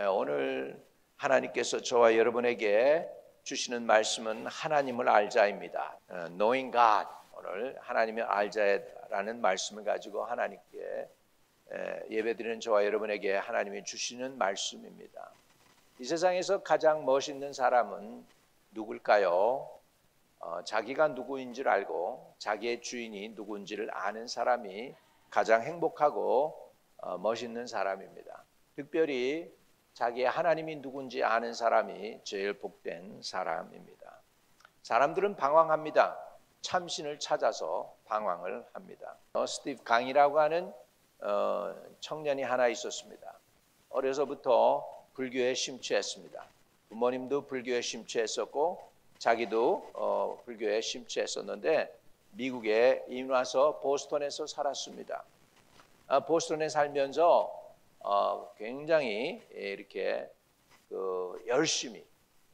오늘 하나님께서 저와 여러분에게 주시는 말씀은 하나님을 알자입니다. Knowing God, 오늘 하나님을 알자라는 말씀을 가지고 하나님께 예배드리는 저와 여러분에게 하나님이 주시는 말씀입니다. 이 세상에서 가장 멋있는 사람은 누굴까요? 자기가 누구인지를 알고 자기의 주인이 누구인지를 아는 사람이 가장 행복하고 멋있는 사람입니다. 특별히 자기의 하나님이 누군지 아는 사람이 제일 복된 사람입니다. 사람들은 방황합니다. 참신을 찾아서 방황을 합니다. 스티브 강이라고 하는 청년이 하나 있었습니다. 어려서부터 불교에 심취했습니다. 부모님도 불교에 심취했었고 자기도 불교에 심취했었는데 미국에 이민 와서 보스턴에서 살았습니다. 보스턴에 살면서 굉장히 이렇게 열심히,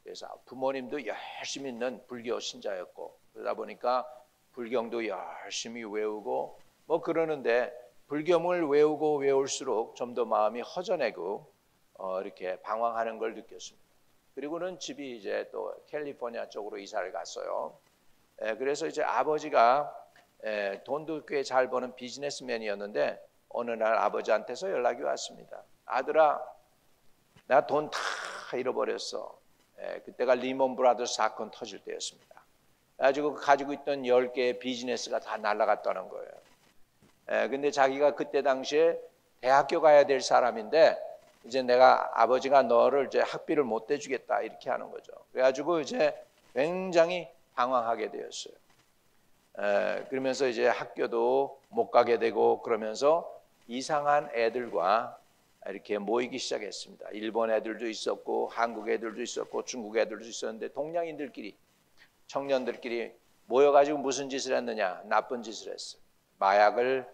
그래서 부모님도 열심히 있는 불교 신자였고 그러다 보니까 불경도 열심히 외우고 그러는데 불경을 외우고 외울수록 좀 더 마음이 허전하고 이렇게 방황하는 걸 느꼈습니다. 그리고는 집이 이제 또 캘리포니아 쪽으로 이사를 갔어요. 그래서 이제 아버지가 돈도 꽤 잘 버는 비즈니스맨이었는데 어느 날 아버지한테서 연락이 왔습니다. 아들아, 나 돈 다 잃어버렸어. 그때가 리먼 브라더스 사건 터질 때였습니다. 가지고 있던 10개의 비즈니스가 다 날아갔다는 거예요. 근데 자기가 그때 당시에 대학교 가야 될 사람인데 이제 아버지가 너를 이제 학비를 못 대주겠다 이렇게 하는 거죠. 그래가지고 이제 굉장히 방황하게 되었어요. 그러면서 이제 학교도 못 가게 되고 그러면서 이상한 애들과 이렇게 모이기 시작했습니다. 일본 애들도 있었고 한국 애들도 있었고 중국 애들도 있었는데 동양인들끼리, 청년들끼리 모여가지고 무슨 짓을 했느냐? 나쁜 짓을 했어요. 마약을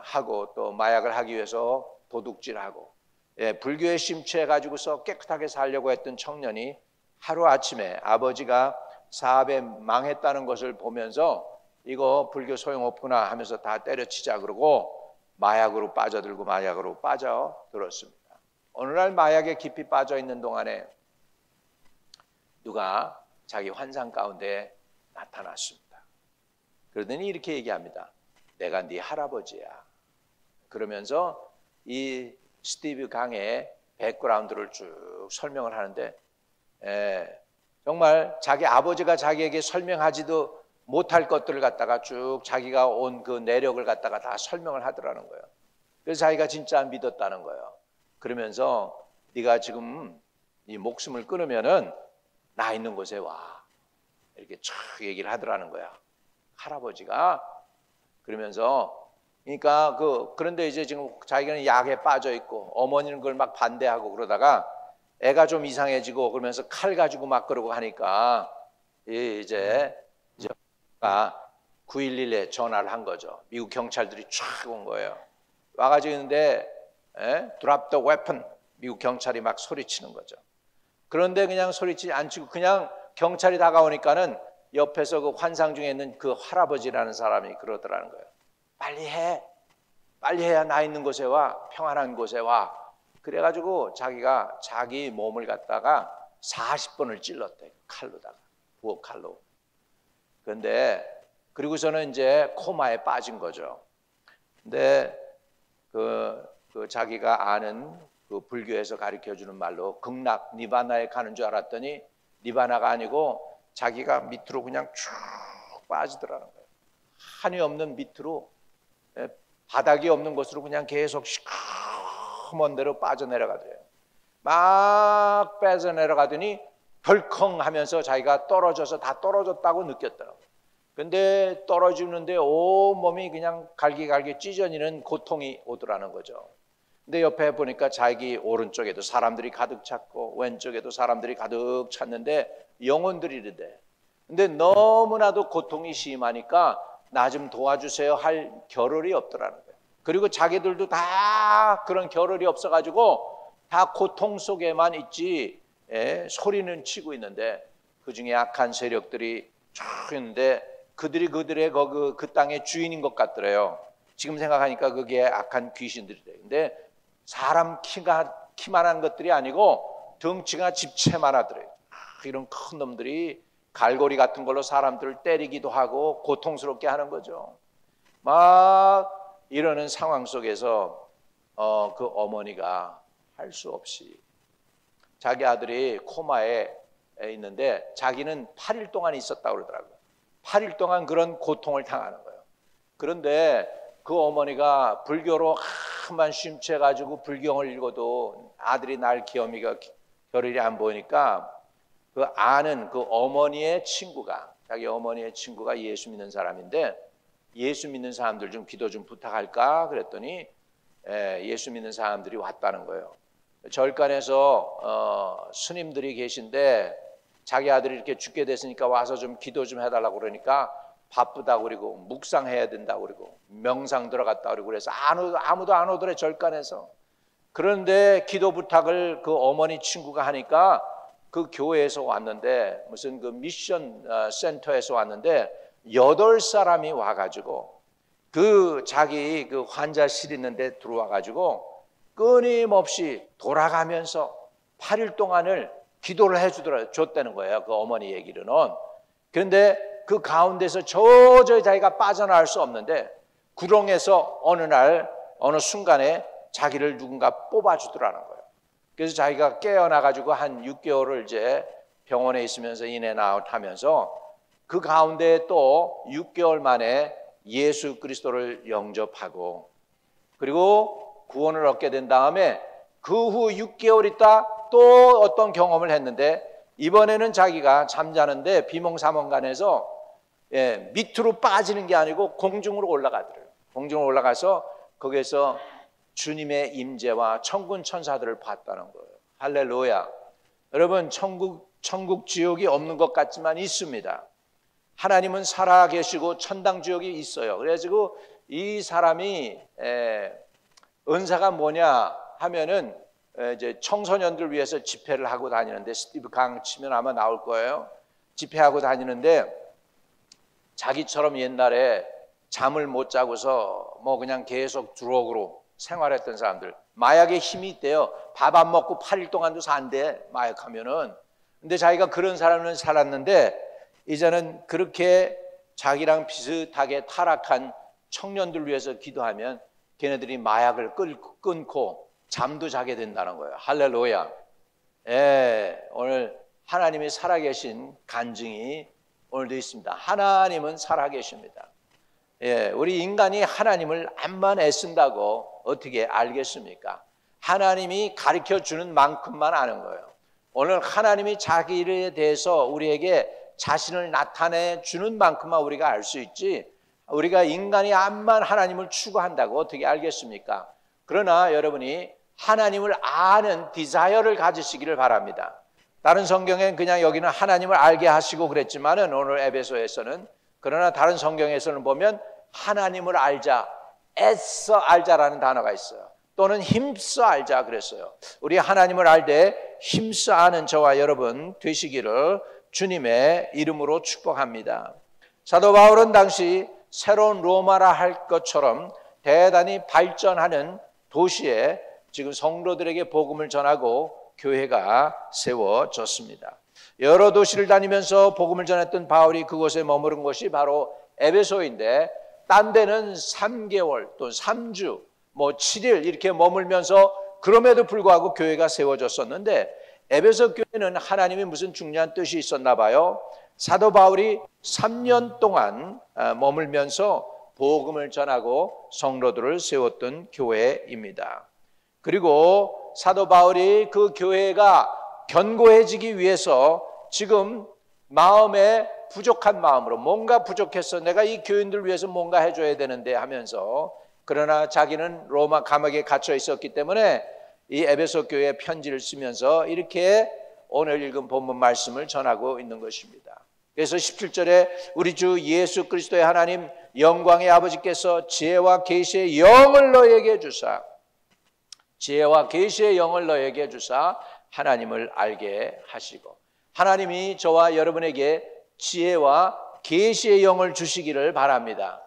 하고 또 마약을 하기 위해서 도둑질하고 불교에 심취해가지고서 깨끗하게 살려고 했던 청년이 하루아침에 아버지가 사업에 망했다는 것을 보면서 이거 불교 소용없구나 하면서 다 때려치자 그러고 마약으로 빠져들고 마약으로 빠져들었습니다. 어느 날 마약에 깊이 빠져 있는 동안에 누가 자기 환상 가운데 나타났습니다. 그러더니 이렇게 얘기합니다. 내가 네 할아버지야. 그러면서 이 스티브 강의 백그라운드를 쭉 설명을 하는데 정말 자기 아버지가 자기에게 설명하지도 못할 것들을 갖다가 쭉 자기가 온 그 내력을 갖다가 다 설명을 하더라는 거예요. 그래서 자기가 진짜 믿었다는 거예요. 그러면서 네가 지금 네 목숨을 끊으면은 나 있는 곳에 와. 이렇게 쭉 얘기를 하더라는 거야. 할아버지가. 그러면서 그러니까 그런데 이제 지금 자기는 약에 빠져 있고 어머니는 그걸 막 반대하고 그러다가 애가 좀 이상해지고 그러면서 칼 가지고 막 그러고 하니까 이제 911에 전화를 한 거죠. 미국 경찰들이 쫙 온 거예요. 와가지고 있는데 Drop the weapon. 미국 경찰이 막 소리치는 거죠. 그런데 그냥 소리치지 안 치고 그냥 경찰이 다가오니까는 옆에서 그 환상 중에 있는 그 할아버지라는 사람이 그러더라는 거예요. 빨리 해. 빨리 해야 나 있는 곳에 와. 평안한 곳에 와. 그래가지고 자기가 자기 몸을 갖다가 40번을 찔렀대. 칼로다가. 부엌 칼로. 그런데 그리고서는 이제 코마에 빠진 거죠. 근데 그 자기가 아는 그 불교에서 가르쳐주는 말로 극락 니바나에 가는 줄 알았더니 니바나가 아니고 자기가 밑으로 그냥 쭉 빠지더라는 거예요. 한이 없는 밑으로 바닥이 없는 곳으로 그냥 계속 시커먼 데로 빠져내려가더래요. 막 빠져내려가더니 덜컹 하면서 자기가 떨어져서 다 떨어졌다고 느꼈더라고요. 근데 떨어지는데 온몸이 그냥 갈기갈기 찢어지는 고통이 오더라는 거죠. 근데 옆에 보니까 자기 오른쪽에도 사람들이 가득 찼고 왼쪽에도 사람들이 가득 찼는데 영혼들이는데 근데 너무나도 고통이 심하니까 나 좀 도와주세요 할 겨를이 없더라는 거예요. 그리고 자기들도 다 그런 겨를이 없어가지고 다 고통 속에만 있지 소리는 치고 있는데 그중에 악한 세력들이 쭉 있는데 그들이 그들의 그 땅의 주인인 것 같더래요. 지금 생각하니까 그게 악한 귀신들이래요. 근데 사람 키가 키만한 것들이 아니고 덩치가 집채만 하더래요. 이런 큰 놈들이 갈고리 같은 걸로 사람들을 때리기도 하고 고통스럽게 하는 거죠. 막 이러는 상황 속에서 그 어머니가 할 수 없이 자기 아들이 코마에 있는데 자기는 8일 동안 있었다고 그러더라고요. 8일 동안 그런 고통을 당하는 거예요. 그런데 그 어머니가 불교로 한만 쉼취해가지고 불경을 읽어도 아들이 날 기어미가 결일이 안 보이니까 그 아는 그 어머니의 친구가, 자기 어머니의 친구가 예수 믿는 사람인데 예수 믿는 사람들 좀 기도 좀 부탁할까 그랬더니 예수 믿는 사람들이 왔다는 거예요. 절간에서 스님들이 계신데 자기 아들이 이렇게 죽게 됐으니까 와서 좀 기도 좀 해달라고 그러니까 바쁘다고 그러고 묵상해야 된다고 그러고 명상 들어갔다고 그러고 그래서 아무도 안 오더래 절간에서. 그런데 기도 부탁을 그 어머니 친구가 하니까 그 교회에서 왔는데 무슨 그 미션 센터에서 왔는데 8사람이 와가지고 그 자기 그 환자실 있는데 들어와가지고 끊임없이 돌아가면서 8일 동안을 기도를 줬다는 거예요. 그 어머니 얘기로는. 그런데 그 가운데서 도저히 자기가 빠져나갈 수 없는데 구렁에서 어느 순간에 자기를 누군가 뽑아주더라는 거예요. 그래서 자기가 깨어나가지고 한 6개월을 이제 병원에 있으면서 인앤아웃 하면서 그 가운데 또 6개월 만에 예수 그리스도를 영접하고 그리고 구원을 얻게 된 다음에 그 후 6개월 있다 또 어떤 경험을 했는데 이번에는 자기가 잠자는데 비몽사몽간에서 밑으로 빠지는 게 아니고 공중으로 올라가더래요. 공중으로 올라가서 거기에서 주님의 임재와 천군 천사들을 봤다는 거예요. 할렐루야. 여러분 천국 지옥이 없는 것 같지만 있습니다. 하나님은 살아계시고 천당 지옥이 있어요. 그래가지고 이 사람이 은사가 뭐냐 하면은 이제 청소년들 위해서 집회를 하고 다니는데 스티브 강 치면 아마 나올 거예요. 집회하고 다니는데 자기처럼 옛날에 잠을 못 자고서 뭐 그냥 계속 드럭으로 생활했던 사람들, 마약에 힘이 있대요. 밥 안 먹고 8일 동안도 산대 마약하면은. 근데 자기가 그런 사람은 살았는데 이제는 그렇게 자기랑 비슷하게 타락한 청년들 위해서 기도하면 걔네들이 마약을 끊고 잠도 자게 된다는 거예요. 할렐루야. 오늘 하나님이 살아계신 간증이 오늘도 있습니다. 하나님은 살아계십니다. 우리 인간이 하나님을 암만 애쓴다고 어떻게 알겠습니까? 하나님이 가르쳐주는 만큼만 아는 거예요. 오늘 하나님이 자기에 대해서 우리에게 자신을 나타내 주는 만큼만 우리가 알 수 있지 우리가 인간이 암만 하나님을 추구한다고 어떻게 알겠습니까? 그러나 여러분이 하나님을 아는 디자이어를 가지시기를 바랍니다. 다른 성경엔 그냥 여기는 하나님을 알게 하시고 그랬지만은 오늘 에베소에서는 그러나 다른 성경에서는 보면 하나님을 알자, 애써 알자라는 단어가 있어요. 또는 힘써 알자 그랬어요. 우리 하나님을 알되 힘써 아는 저와 여러분 되시기를 주님의 이름으로 축복합니다. 사도 바울은 당시 새로운 로마라 할 것처럼 대단히 발전하는 도시에 지금 성도들에게 복음을 전하고 교회가 세워졌습니다. 여러 도시를 다니면서 복음을 전했던 바울이 그곳에 머무른 곳이 바로 에베소인데 딴 데는 3개월 또 3주 뭐 7일 이렇게 머물면서 그럼에도 불구하고 교회가 세워졌었는데 에베소 교회는 하나님이 무슨 중요한 뜻이 있었나 봐요. 사도 바울이 3년 동안 머물면서 복음을 전하고 성도들을 세웠던 교회입니다. 그리고 사도 바울이 그 교회가 견고해지기 위해서 지금 마음에 부족한 마음으로 뭔가 부족해서 내가 이 교인들 위해서 뭔가 해줘야 되는데 하면서 그러나 자기는 로마 감옥에 갇혀 있었기 때문에 이 에베소 교회에 편지를 쓰면서 이렇게 오늘 읽은 본문 말씀을 전하고 있는 것입니다. 그래서 17절에 우리 주 예수 그리스도의 하나님 영광의 아버지께서 지혜와 계시의 영을 너에게 주사 지혜와 계시의 영을 너에게 주사 하나님을 알게 하시고 하나님이 저와 여러분에게 지혜와 계시의 영을 주시기를 바랍니다.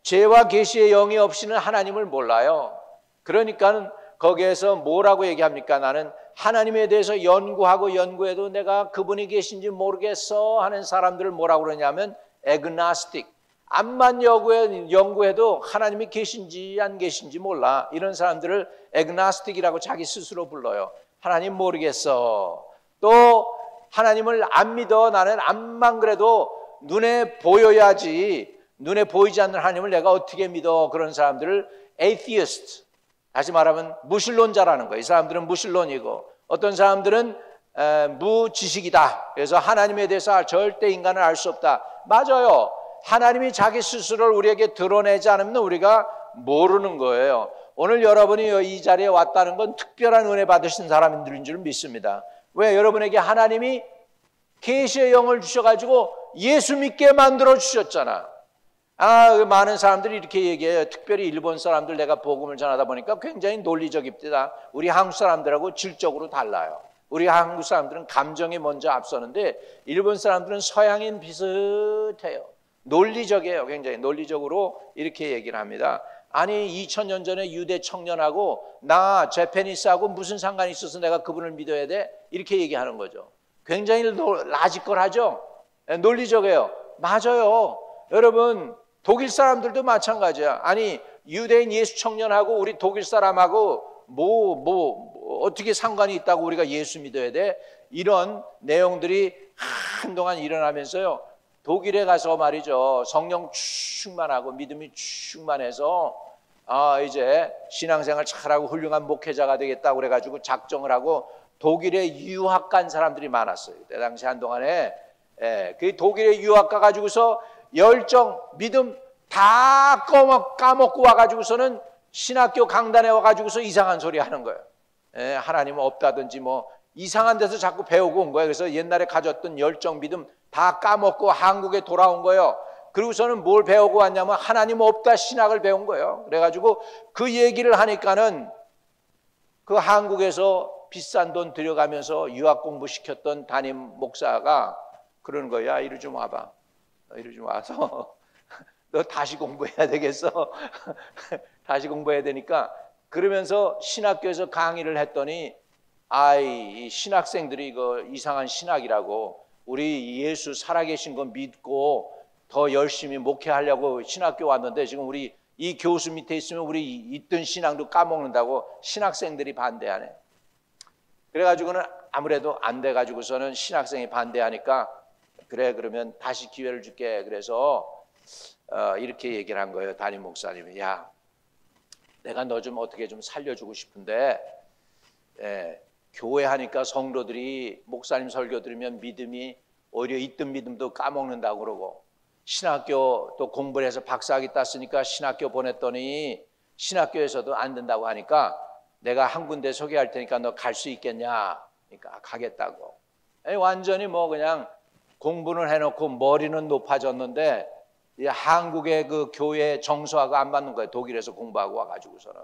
지혜와 계시의 영이 없이는 하나님을 몰라요. 그러니까 거기에서 뭐라고 얘기합니까? 나는 하나님에 대해서 연구하고 연구해도 내가 그분이 계신지 모르겠어 하는 사람들을 뭐라고 그러냐면 agnostic. 암만 연구해도 하나님이 계신지 안 계신지 몰라. 이런 사람들을 agnostic이라고 자기 스스로 불러요. 하나님 모르겠어. 또 하나님을 안 믿어. 나는 암만 그래도 눈에 보여야지. 눈에 보이지 않는 하나님을 내가 어떻게 믿어. 그런 사람들을 atheist. 다시 말하면 무신론자라는 거예요. 이 사람들은 무신론이고 어떤 사람들은 무지식이다. 그래서 하나님에 대해서 절대 인간은 알 수 없다. 맞아요. 하나님이 자기 스스로를 우리에게 드러내지 않으면 우리가 모르는 거예요. 오늘 여러분이 이 자리에 왔다는 건 특별한 은혜 받으신 사람들인 줄 믿습니다. 왜? 여러분에게 하나님이 계시의 영을 주셔가지고 예수 믿게 만들어 주셨잖아. 많은 사람들이 이렇게 얘기해요. 특별히 일본 사람들 내가 복음을 전하다 보니까 굉장히 논리적입니다. 우리 한국 사람들하고 질적으로 달라요. 우리 한국 사람들은 감정이 먼저 앞서는데 일본 사람들은 서양인 비슷해요. 논리적이에요. 굉장히 논리적으로 이렇게 얘기를 합니다. 아니 2000년 전에 유대 청년하고 나 재패니스하고 무슨 상관이 있어서 내가 그분을 믿어야 돼? 이렇게 얘기하는 거죠. 굉장히 라지컬하죠. 논리적이에요. 맞아요. 여러분 독일 사람들도 마찬가지야. 아니 유대인 예수 청년하고 우리 독일 사람하고 어떻게 상관이 있다고 우리가 예수 믿어야 돼? 이런 내용들이 한동안 일어나면서요. 독일에 가서 말이죠. 성령 충만하고 믿음이 충만해서 이제 신앙생활 잘하고 훌륭한 목회자가 되겠다고 그래가지고 작정을 하고 독일에 유학 간 사람들이 많았어요. 그때 당시 한동안에 그 독일에 유학 가가지고서 열정, 믿음 다 까먹고 와가지고서는 신학교 강단에 와가지고서 이상한 소리 하는 거예요. 하나님은 없다든지 뭐 이상한 데서 자꾸 배우고 온 거예요. 그래서 옛날에 가졌던 열정, 믿음 다 까먹고 한국에 돌아온 거예요. 그리고서는 뭘 배우고 왔냐면 하나님 없다 신학을 배운 거예요. 그래가지고 그 얘기를 하니까는 그 한국에서 비싼 돈 들여가면서 유학 공부시켰던 담임 목사가 그러는 거야. 이리 좀 와봐. 이리 좀 와서 너 다시 공부해야 되겠어. 다시 공부해야 되니까 그러면서 신학교에서 강의를 했더니 이 신학생들이 이거 이상한 신학이라고 우리 예수 살아계신 거 믿고 더 열심히 목회하려고 신학교 왔는데 지금 우리 이 교수 밑에 있으면 우리 있던 신앙도 까먹는다고 신학생들이 반대하네. 그래가지고는 아무래도 안 돼가지고서는 신학생이 반대하니까 그래 그러면 다시 기회를 줄게. 그래서 이렇게 얘기를 한 거예요. 담임 목사님이 야 내가 너 좀 어떻게 좀 살려주고 싶은데 교회 하니까 성도들이 목사님 설교 들으면 믿음이 오히려 있던 믿음도 까먹는다고 그러고 신학교 또 공부를 해서 박사학위 땄으니까 신학교 보냈더니 신학교에서도 안 된다고 하니까 내가 한 군데 소개할 테니까 너 갈 수 있겠냐? 그러니까 가겠다고. 완전히 뭐 그냥 공부는 해놓고 머리는 높아졌는데 한국의 그 교회 정서하고 안 맞는 거예요. 독일에서 공부하고 와가지고서는.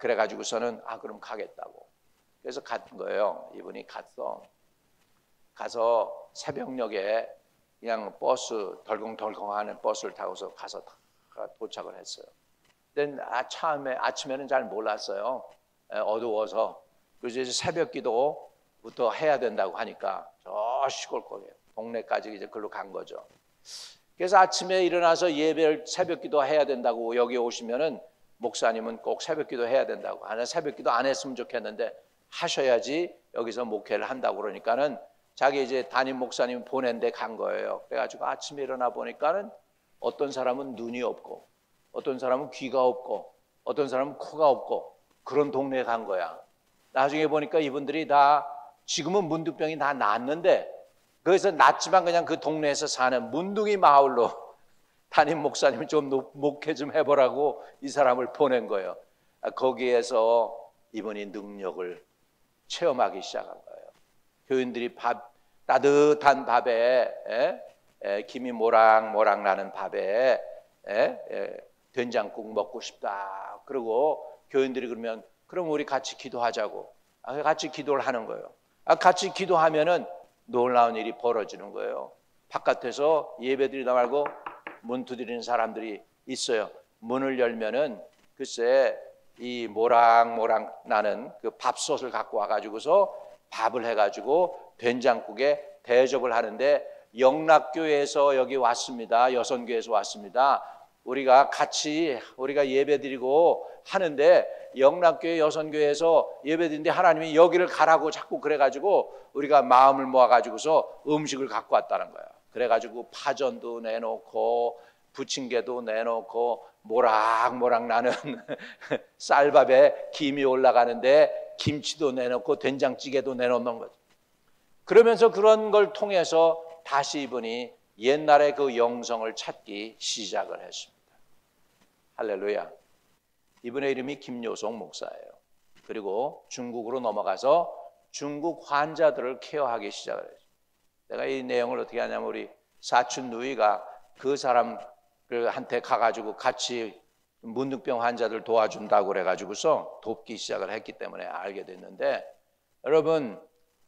그래가지고서는 그럼 가겠다고. 그래서 간 거예요. 이분이 가서 새벽녘에 그냥 버스 덜컹덜컹하는 버스를 타고서 가서 도착을 했어요. 근데 아침에는 잘 몰랐어요. 어두워서. 그래서 이제 새벽 기도부터 해야 된다고 하니까 저 시골 거기에 동네까지 이제 글로 간 거죠. 그래서 아침에 일어나서 예배를 새벽 기도 해야 된다고 여기 오시면은 목사님은 꼭 새벽 기도 해야 된다고. 새벽 기도 안 했으면 좋겠는데 하셔야지 여기서 목회를 한다고 그러니까는 자기 이제 담임 목사님 보낸 데 간 거예요. 그래가지고 아침에 일어나 보니까는 어떤 사람은 눈이 없고 어떤 사람은 귀가 없고 어떤 사람은 코가 없고 그런 동네에 간 거야. 나중에 보니까 이분들이 다 지금은 문득병이 다 낫는데 그래서 낫지만 그냥 그 동네에서 사는 문둥이 마을로 담임 목사님이 좀 목회 좀 해보라고 이 사람을 보낸 거예요. 거기에서 이분이 능력을 체험하기 시작한 거예요. 교인들이 따뜻한 밥에 김이 모락모락 나는 밥에 된장국 먹고 싶다. 그리고 교인들이 그러면 그럼 우리 같이 기도하자고. 같이 기도를 하는 거예요. 같이 기도하면은 놀라운 일이 벌어지는 거예요. 바깥에서 예배드리다 말고 문 두드리는 사람들이 있어요. 문을 열면은 글쎄 이 모락모락 나는 그 밥솥을 갖고 와가지고서 밥을 해가지고 된장국에 대접을 하는데, 영락교회에서 여기 왔습니다. 여선교회에서 왔습니다. 우리가 예배드리고 하는데, 영락교회 여선교회에서 예배드리는데 하나님이 여기를 가라고 자꾸 그래가지고 우리가 마음을 모아가지고서 음식을 갖고 왔다는 거야. 그래가지고 파전도 내놓고 부침개도 내놓고 모락모락 나는 쌀밥에 김이 올라가는데 김치도 내놓고 된장찌개도 내놓는 거죠. 그러면서 그런 걸 통해서 다시 이분이 옛날의 그 영성을 찾기 시작을 했습니다. 할렐루야. 이분의 이름이 김요송 목사예요. 그리고 중국으로 넘어가서 중국 환자들을 케어하기 시작을 했어요. 내가 이 내용을 어떻게 하냐면, 우리 사촌 누이가 그 사람한테 가가지고 같이 문득병 환자들 도와준다고 그래가지고서 돕기 시작을 했기 때문에 알게 됐는데, 여러분,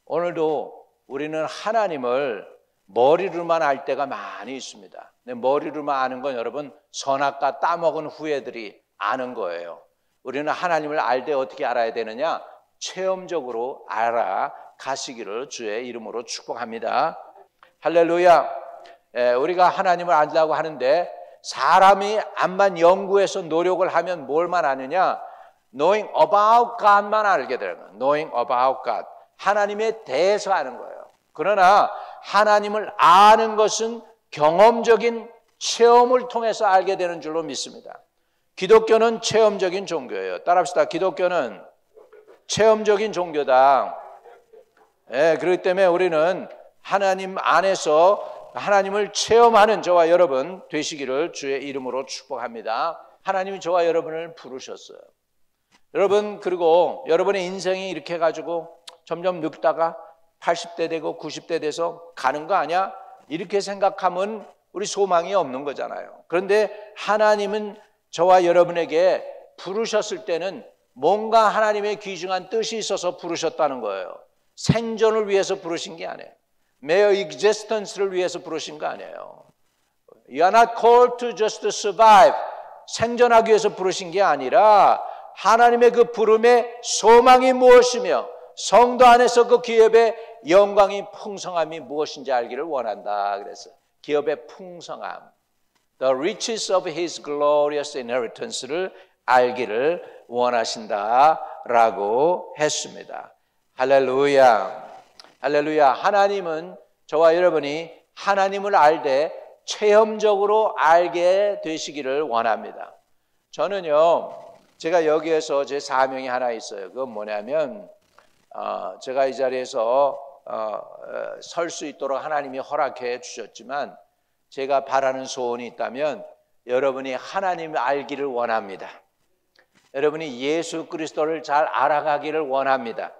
오늘도 우리는 하나님을 머리로만 알 때가 많이 있습니다. 근데 머리로만 아는 건 여러분, 선악과 따먹은 후예들이 아는 거예요. 우리는 하나님을 알 때 어떻게 알아야 되느냐? 체험적으로 알아가시기를 주의 이름으로 축복합니다. 할렐루야. 우리가 하나님을 안다고 하는데, 사람이 암만 연구해서 노력을 하면 뭘만 아느냐? Knowing about God만 알게 되는 거예요. Knowing about God. 하나님에 대해서 아는 거예요. 그러나 하나님을 아는 것은 경험적인 체험을 통해서 알게 되는 줄로 믿습니다. 기독교는 체험적인 종교예요. 따라합시다. 기독교는 체험적인 종교다. 그렇기 때문에 우리는 하나님 안에서 하나님을 체험하는 저와 여러분 되시기를 주의 이름으로 축복합니다. 하나님이 저와 여러분을 부르셨어요. 여러분, 그리고 여러분의 인생이 이렇게 해가지고 점점 늙다가 80대 되고 90대 돼서 가는 거 아니야? 이렇게 생각하면 우리 소망이 없는 거잖아요. 그런데 하나님은 저와 여러분에게 부르셨을 때는 뭔가 하나님의 귀중한 뜻이 있어서 부르셨다는 거예요. 생존을 위해서 부르신 게 아니에요. mere existence를 위해서 부르신 거 아니에요. You are not called to just survive. 생존하기 위해서 부르신 게 아니라 하나님의 그 부름의 소망이 무엇이며 성도 안에서 그 기업의 영광이 풍성함이 무엇인지 알기를 원한다. 그래서 기업의 풍성함, the riches of His glorious inheritance를 알기를 원하신다라고 했습니다. 할렐루야. 할렐루야. 하나님은 저와 여러분이 하나님을 알되 체험적으로 알게 되시기를 원합니다. 저는요, 제가 여기에서 제 사명이 하나 있어요. 그건 뭐냐면, 제가 이 자리에서 설 수 있도록 하나님이 허락해 주셨지만, 제가 바라는 소원이 있다면 여러분이 하나님을 알기를 원합니다. 여러분이 예수 그리스도를 잘 알아가기를 원합니다.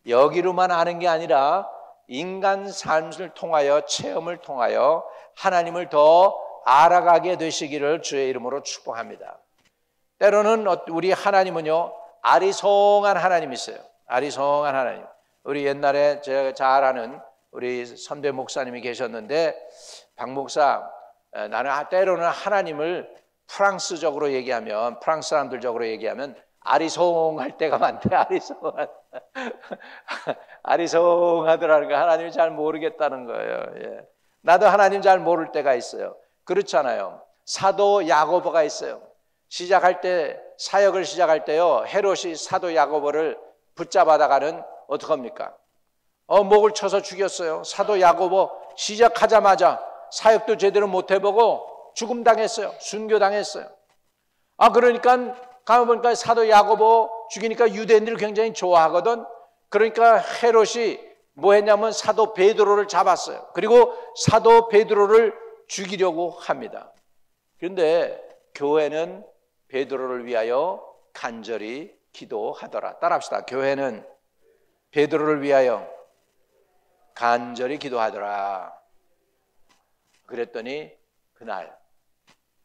여기로만 아는 게 아니라 인간 삶을 통하여, 체험을 통하여 하나님을 더 알아가게 되시기를 주의 이름으로 축복합니다. 때로는 우리 하나님은요, 아리송한 하나님이세요. 아리송한 하나님. 우리 옛날에 제가 잘 아는 우리 선배 목사님이 계셨는데, 박 목사, 나는 때로는 하나님을 프랑스적으로 얘기하면, 프랑스 사람들적으로 얘기하면 아리송할 때가 많대. 아리송하더라는 거, 하나님이 잘 모르겠다는 거예요. 예. 나도 하나님 잘 모를 때가 있어요. 그렇잖아요. 사도 야고보가 있어요. 사역을 시작할 때요, 헤롯이 사도 야고보를 붙잡아다가는 어떡합니까? 목을 쳐서 죽였어요. 사도 야고보 시작하자마자 사역도 제대로 못 해보고 죽음당했어요. 순교당했어요. 그러니까 가만보니까 사도 야고보 죽이니까 유대인들이 굉장히 좋아하거든. 그러니까 헤롯이 뭐 했냐면 사도 베드로를 잡았어요. 그리고 사도 베드로를 죽이려고 합니다. 그런데 교회는 베드로를 위하여 간절히 기도하더라. 따라합시다. 교회는 베드로를 위하여 간절히 기도하더라. 그랬더니 그날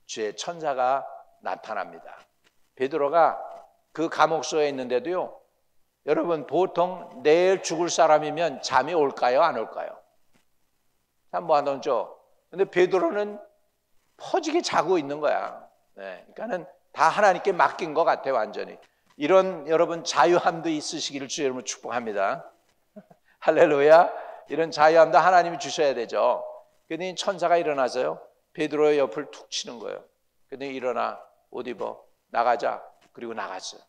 주의 천사가 나타납니다. 베드로가 그 감옥소에 있는데도요, 여러분, 보통 내일 죽을 사람이면 잠이 올까요? 안 올까요? 잠 뭐 안 오죠? 근데 베드로는 퍼지게 자고 있는 거야. 네, 그러니까는 다 하나님께 맡긴 것 같아, 완전히. 이런 여러분 자유함도 있으시기를 주 여러분 축복합니다. 할렐루야. 이런 자유함도 하나님이 주셔야 되죠. 그랬더니 천사가 일어나서요, 베드로의 옆을 툭 치는 거예요. 그랬더니 일어나, 옷 입어, 나가자. 그리고 나갔어요.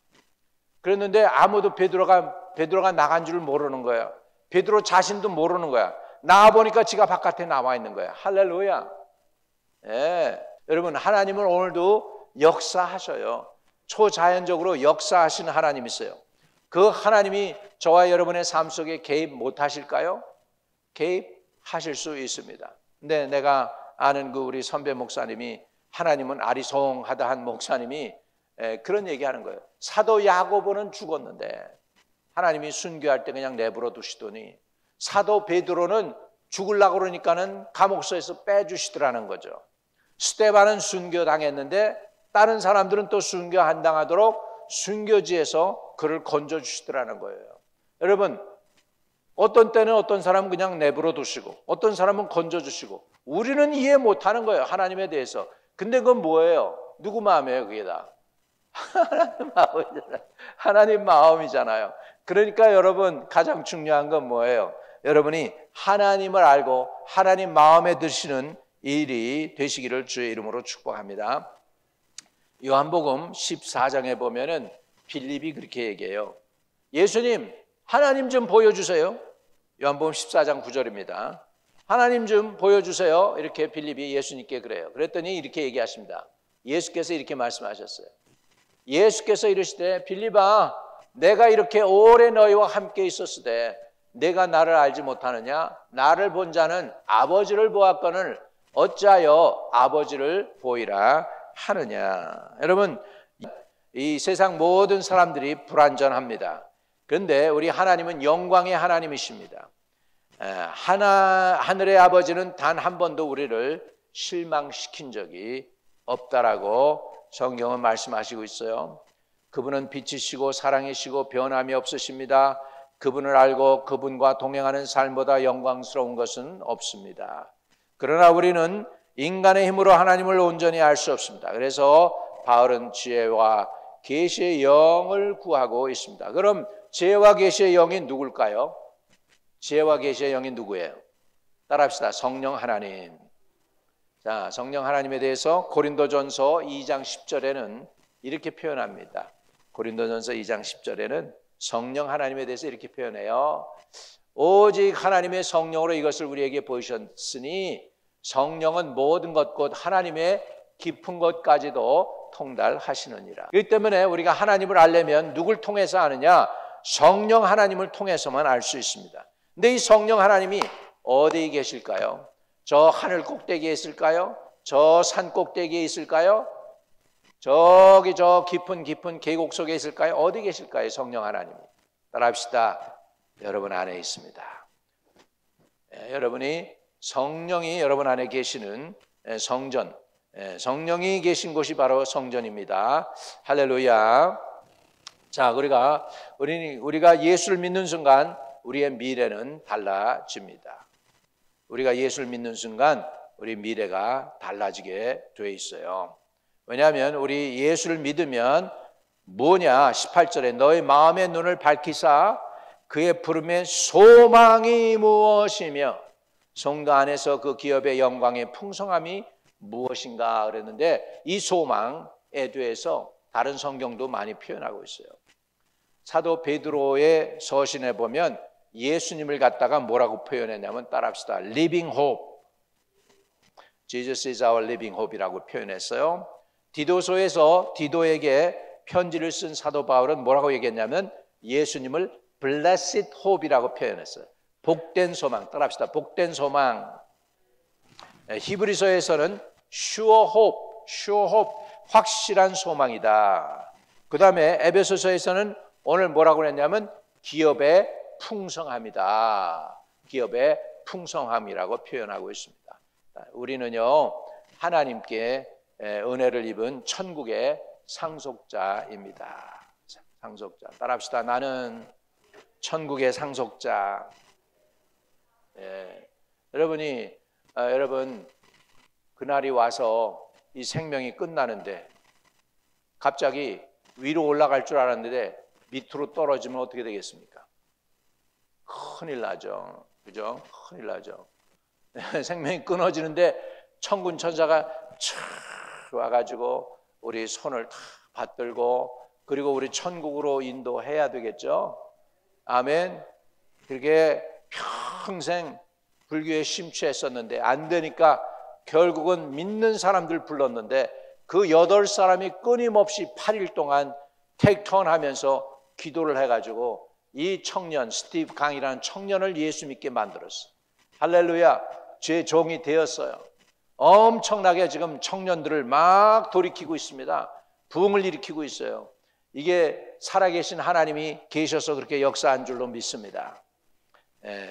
그랬는데 아무도 베드로가 나간 줄 모르는 거예요. 베드로 자신도 모르는 거야. 나와보니까 지가 바깥에 나와 있는 거야. 할렐루야. 예. 여러분, 하나님은 오늘도 역사하셔요. 초자연적으로 역사하시는 하나님이세요. 그 하나님이 저와 여러분의 삶 속에 개입 못하실까요? 개입하실 수 있습니다. 근데 내가 아는 그 우리 선배 목사님이, 하나님은 아리송하다 한 목사님이 그런 얘기하는 거예요. 사도 야고보는 죽었는데 하나님이 순교할 때 그냥 내버려 두시더니 사도 베드로는 죽으려고 그러니까는 감옥소에서 빼주시더라는 거죠. 스데반은 순교당했는데 다른 사람들은 또 순교 안 당하도록 순교지에서 그를 건져주시더라는 거예요. 여러분, 어떤 때는 어떤 사람은 그냥 내버려 두시고 어떤 사람은 건져주시고 우리는 이해 못하는 거예요, 하나님에 대해서. 근데 그건 뭐예요? 누구 마음이에요? 그게 다 하나님 마음이잖아요. 하나님 마음이잖아요. 그러니까 여러분, 가장 중요한 건 뭐예요? 여러분이 하나님을 알고 하나님 마음에 드시는 일이 되시기를 주의 이름으로 축복합니다. 요한복음 14장에 보면은 빌립이 그렇게 얘기해요. 예수님, 하나님 좀 보여주세요. 요한복음 14장 9절입니다. 하나님 좀 보여주세요. 이렇게 빌립이 예수님께 그래요. 그랬더니 이렇게 얘기하십니다. 예수께서 이렇게 말씀하셨어요. 예수께서 이르시되, 빌립아, 내가 이렇게 오래 너희와 함께 있었으되 내가 나를 알지 못하느냐? 나를 본 자는 아버지를 보았거늘 어찌하여 아버지를 보이라 하느냐? 여러분, 이 세상 모든 사람들이 불완전합니다. 그런데 우리 하나님은 영광의 하나님이십니다. 하늘의 아버지는 단 한 번도 우리를 실망시킨 적이 없다라고 성경은 말씀하시고 있어요. 그분은 빛이시고 사랑이시고 변함이 없으십니다. 그분을 알고 그분과 동행하는 삶보다 영광스러운 것은 없습니다. 그러나 우리는 인간의 힘으로 하나님을 온전히 알 수 없습니다. 그래서 바울은 지혜와 계시의 영을 구하고 있습니다. 그럼 지혜와 계시의 영이 누굴까요? 지혜와 계시의 영이 누구예요? 따라합시다. 성령 하나님. 자, 성령 하나님에 대해서 고린도전서 2장 10절에는 이렇게 표현합니다. 고린도전서 2장 10절에는 성령 하나님에 대해서 이렇게 표현해요. 오직 하나님의 성령으로 이것을 우리에게 보이셨으니 성령은 모든 것 곧 하나님의 깊은 것까지도 통달하시느니라. 그렇기 때문에 우리가 하나님을 알려면 누굴 통해서 아느냐? 성령 하나님을 통해서만 알 수 있습니다. 근데 이 성령 하나님이 어디에 계실까요? 저 하늘 꼭대기에 있을까요? 저 산 꼭대기에 있을까요? 저기 저 깊은 계곡 속에 있을까요? 어디 계실까요? 성령 하나님이. 따라합시다. 여러분 안에 있습니다. 여러분이 성령이 여러분 안에 계시는 성전, 성령이 계신 곳이 바로 성전입니다. 할렐루야. 자, 우리가 예수를 믿는 순간 우리의 미래는 달라집니다. 우리가 예수를 믿는 순간 우리 미래가 달라지게 돼 있어요. 왜냐하면 우리 예수를 믿으면 뭐냐? 18절에 너희 마음의 눈을 밝히사 그의 부름의 소망이 무엇이며 성도 안에서 그 기업의 영광의 풍성함이 무엇인가 그랬는데 이 소망에 대해서 다른 성경도 많이 표현하고 있어요. 사도 베드로의 서신에 보면 예수님을 갖다가 뭐라고 표현했냐면 따라합시다. Living hope. Jesus is our living hope이라고 표현했어요. 디도서에서 디도에게 편지를 쓴 사도 바울은 뭐라고 얘기했냐면 예수님을 blessed hope이라고 표현했어요. 복된 소망. 따라합시다. 복된 소망. 히브리서에서는 sure hope, 확실한 소망이다. 그 다음에 에베소서에서는 오늘 뭐라고 했냐면 기업의 풍성함이다. 기업의 풍성함이라고 표현하고 있습니다. 우리는요 하나님께 은혜를 입은 천국의 상속자입니다. 상속자. 따라합시다. 나는 천국의 상속자. 여러분 그날이 와서 이 생명이 끝나는데 갑자기 위로 올라갈 줄 알았는데 밑으로 떨어지면 어떻게 되겠습니까? 큰일 나죠. 그죠? 큰일 나죠. 생명이 끊어지는데 천군 천사가 촥 와가지고 우리 손을 다 받들고 그리고 우리 천국으로 인도해야 되겠죠. 아멘. 그렇게 평생 불교에 심취했었는데 안 되니까 결국은 믿는 사람들 불렀는데 그 8사람이 끊임없이 8일 동안 테이크턴 하면서 기도를 해가지고 이 청년 스티브 강이라는 청년을 예수 믿게 만들었어. 할렐루야. 주의 종이 되었어요. 엄청나게 지금 청년들을 막 돌이키고 있습니다. 부흥을 일으키고 있어요. 이게 살아계신 하나님이 계셔서 그렇게 역사한 줄로 믿습니다.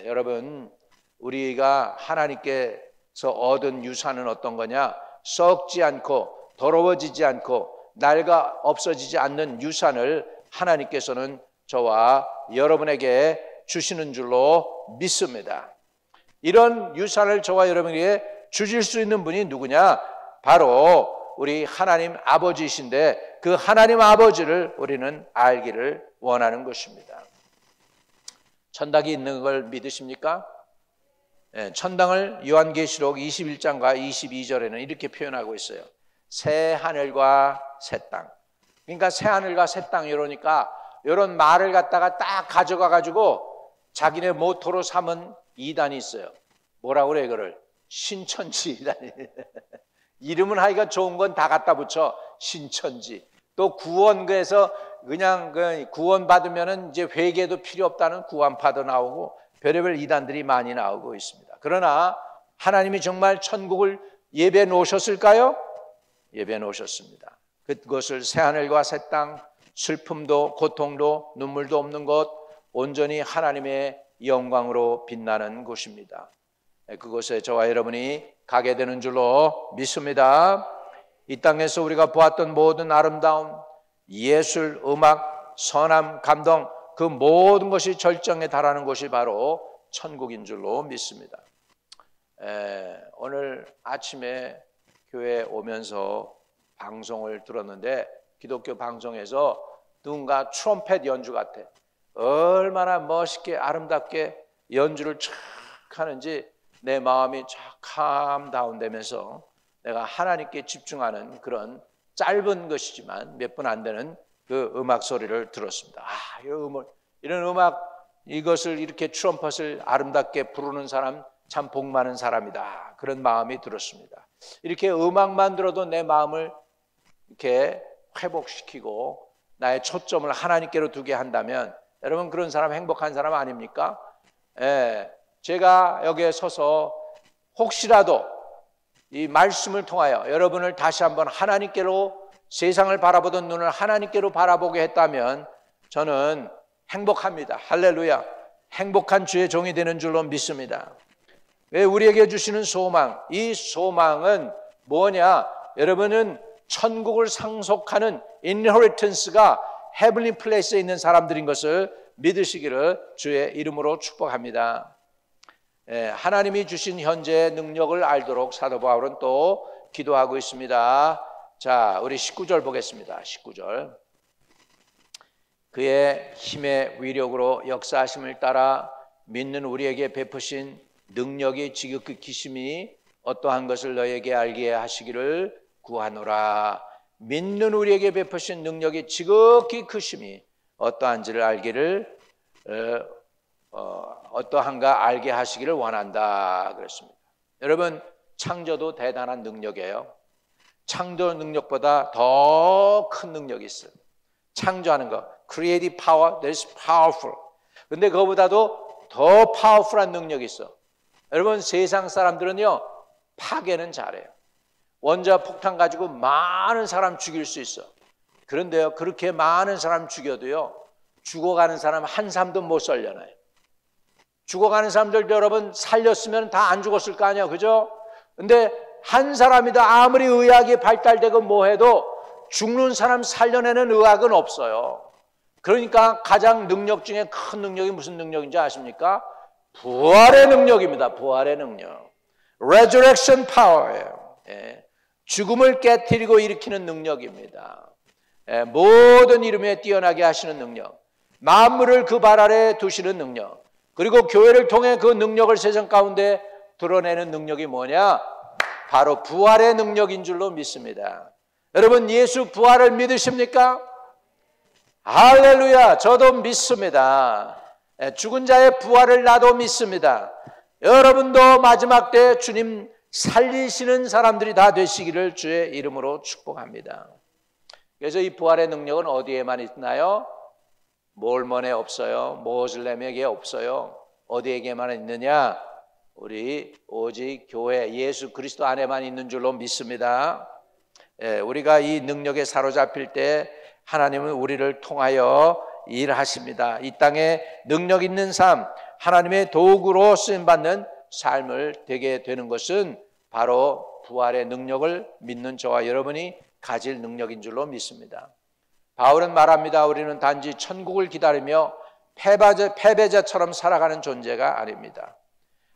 여러분, 우리가 하나님께서 얻은 유산은 어떤 거냐? 썩지 않고 더러워지지 않고 낡아 없어지지 않는 유산을 하나님께서는 저와 여러분에게 주시는 줄로 믿습니다. 이런 유산을 저와 여러분에게 주실 수 있는 분이 누구냐? 바로 우리 하나님 아버지이신데 그 하나님 아버지를 우리는 알기를 원하는 것입니다. 천당이 있는 걸 믿으십니까? 천당을 요한계시록 21장과 22절에는 이렇게 표현하고 있어요. 새 하늘과 새 땅. 그러니까 새 하늘과 새 땅 이러니까 이런 말을 갖다가 딱 가져가 가지고 자기네 모토로 삼은 이단이 있어요. 뭐라고 그래 이거를? 신천지 이단이. 이름은 하기가 좋은 건 다 갖다 붙여. 신천지. 또 구원교에서 그냥 구원 받으면은 이제 회개도 필요 없다는 구원파도 나오고 별의별 이단들이 많이 나오고 있습니다. 그러나 하나님이 정말 천국을 예배해 놓으셨을까요? 예배해 놓으셨습니다. 그것을 새하늘과 새 땅, 슬픔도 고통도 눈물도 없는 곳, 온전히 하나님의 영광으로 빛나는 곳입니다. 그곳에 저와 여러분이 가게 되는 줄로 믿습니다. 이 땅에서 우리가 보았던 모든 아름다움, 예술, 음악, 선함, 감동 그 모든 것이 절정에 달하는 곳이 바로 천국인 줄로 믿습니다. 오늘 아침에 교회에 오면서 방송을 들었는데 기독교 방송에서 누군가 트럼펫 연주 같아. 얼마나 멋있게 아름답게 연주를 촥 하는지 내 마음이 참 다운되면서 내가 하나님께 집중하는 그런 짧은 것이지만 몇 분 안 되는 그 음악 소리를 들었습니다. 이런 음악 이것을 이렇게 트럼펫을 아름답게 부르는 사람 참 복 많은 사람이다. 그런 마음이 들었습니다. 이렇게 음악만 들어도 내 마음을 이렇게 회복시키고 나의 초점을 하나님께로 두게 한다면 여러분 그런 사람 행복한 사람 아닙니까? 제가 여기에 서서 혹시라도 이 말씀을 통하여 여러분을 다시 한번 하나님께로 세상을 바라보던 눈을 하나님께로 바라보게 했다면 저는 행복합니다. 할렐루야. 행복한 주의 종이 되는 줄로 믿습니다. 왜 우리에게 주시는 소망, 이 소망은 뭐냐? 여러분은 천국을 상속하는 inheritance가 heavenly place에 있는 사람들인 것을 믿으시기를 주의 이름으로 축복합니다. 하나님이 주신 현재의 능력을 알도록 사도 바울은 또 기도하고 있습니다. 자, 우리 19절 보겠습니다. 19절. 그의 힘의 위력으로 역사하심을 따라 믿는 우리에게 베푸신 능력이 지극히 기심이 어떠한 것을 너에게 알게 하시기를 구하노라. 믿는 우리에게 베푸신 능력이 지극히 크심이 어떠한지를 알기를 어떠한가 알게 하시기를 원한다 그랬습니다. 여러분 창조도 대단한 능력이에요. 창조 능력보다 더 큰 능력이 있어요. 창조하는 거 creative power, that is powerful. 근데 그거보다도 더 파워풀한 능력이 있어. 여러분 세상 사람들은요 파괴는 잘해요. 원자 폭탄 가지고 많은 사람 죽일 수 있어. 그런데요 그렇게 많은 사람 죽여도요 죽어가는 사람 한 사람도 못 살려놔요. 죽어가는 사람들 여러분 살렸으면 다 안 죽었을 거 아니야, 그죠? 근데 한 사람이다 아무리 의학이 발달되고 뭐해도 죽는 사람 살려내는 의학은 없어요. 그러니까 가장 능력 중에 큰 능력이 무슨 능력인지 아십니까? 부활의 능력입니다. 부활의 능력. Resurrection power예요. 죽음을 깨트리고 일으키는 능력입니다. 모든 이름에 뛰어나게 하시는 능력, 만물을 그 발 아래 두시는 능력, 그리고 교회를 통해 그 능력을 세상 가운데 드러내는 능력이 뭐냐? 바로 부활의 능력인 줄로 믿습니다. 여러분, 예수 부활을 믿으십니까? 할렐루야. 저도 믿습니다. 죽은 자의 부활을 나도 믿습니다. 여러분도 마지막 때 주님 살리시는 사람들이 다 되시기를 주의 이름으로 축복합니다. 그래서 이 부활의 능력은 어디에만 있나요? 몰몬에 없어요. 모슬렘에게 없어요. 어디에게만 있느냐? 우리 오직 교회 예수 그리스도 안에만 있는 줄로 믿습니다. 우리가 이 능력에 사로잡힐 때 하나님은 우리를 통하여 일하십니다. 이 땅에 능력 있는 삶, 하나님의 도구로 쓰임받는 삶을 되게 되는 것은 바로 부활의 능력을 믿는 저와 여러분이 가질 능력인 줄로 믿습니다. 바울은 말합니다. 우리는 단지 천국을 기다리며 패배자처럼 살아가는 존재가 아닙니다.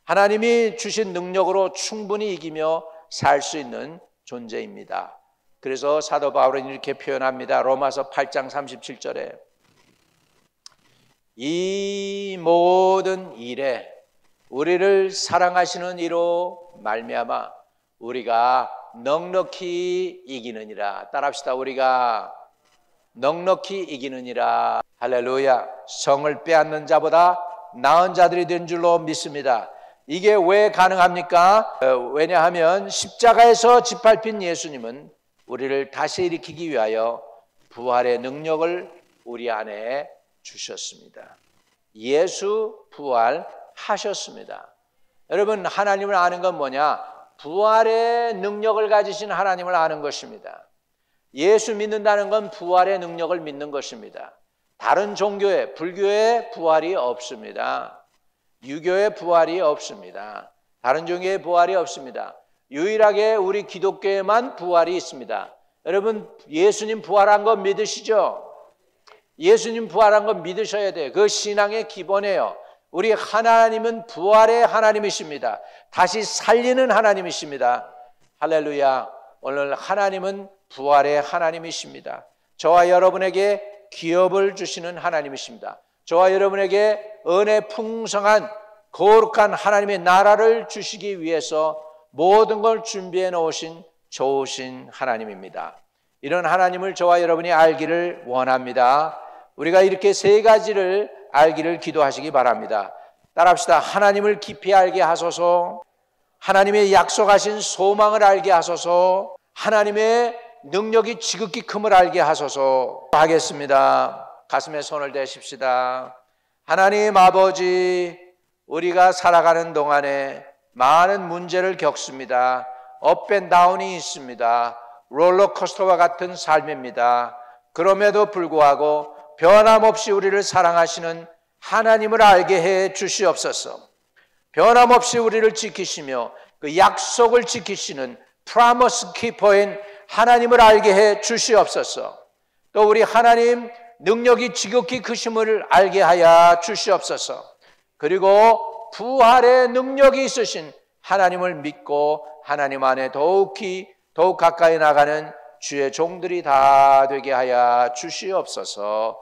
하나님이 주신 능력으로 충분히 이기며 살 수 있는 존재입니다. 그래서 사도 바울은 이렇게 표현합니다. 로마서 8장 37절에 이 모든 일에 우리를 사랑하시는 이로 말미암아 우리가 넉넉히 이기느니라. 따라합시다. 우리가 넉넉히 이기느니라. 할렐루야. 성을 빼앗는 자보다 나은 자들이 된 줄로 믿습니다. 이게 왜 가능합니까? 왜냐하면 십자가에서 짓밟힌 예수님은 우리를 다시 일으키기 위하여 부활의 능력을 우리 안에 주셨습니다. 예수 부활하셨습니다. 여러분, 하나님을 아는 건 뭐냐? 부활의 능력을 가지신 하나님을 아는 것입니다. 예수 믿는다는 건 부활의 능력을 믿는 것입니다. 다른 종교에, 불교에 부활이 없습니다. 유교에 부활이 없습니다. 다른 종교에 부활이 없습니다. 유일하게 우리 기독교에만 부활이 있습니다. 여러분, 예수님 부활한 거 믿으시죠? 예수님 부활한 거 믿으셔야 돼요. 그 신앙의 기본이에요. 우리 하나님은 부활의 하나님이십니다. 다시 살리는 하나님이십니다. 할렐루야. 오늘 하나님은 부활의 하나님이십니다. 저와 여러분에게 기업을 주시는 하나님이십니다. 저와 여러분에게 은혜 풍성한 거룩한 하나님의 나라를 주시기 위해서 모든 걸 준비해 놓으신 좋으신 하나님입니다. 이런 하나님을 저와 여러분이 알기를 원합니다. 우리가 이렇게 세 가지를 알기를 기도하시기 바랍니다. 따라합시다. 하나님을 깊이 알게 하소서, 하나님의 약속하신 소망을 알게 하소서, 하나님의 능력이 지극히 큼을 알게 하소서. 하겠습니다. 가슴에 손을 대십시다. 하나님 아버지, 우리가 살아가는 동안에 많은 문제를 겪습니다. 업앤다운이 있습니다. 롤러코스터와 같은 삶입니다. 그럼에도 불구하고 변함없이 우리를 사랑하시는 하나님을 알게 해 주시옵소서. 변함없이 우리를 지키시며 그 약속을 지키시는 프라미스 키퍼인 하나님을 알게 해 주시옵소서. 또 우리 하나님 능력이 지극히 크심을 알게 하여 주시옵소서. 그리고 부활의 능력이 있으신 하나님을 믿고 하나님 안에 더욱 가까이 나가는 주의 종들이 다 되게 하여 주시옵소서.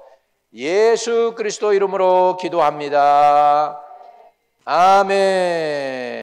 예수 그리스도 이름으로 기도합니다. 아멘.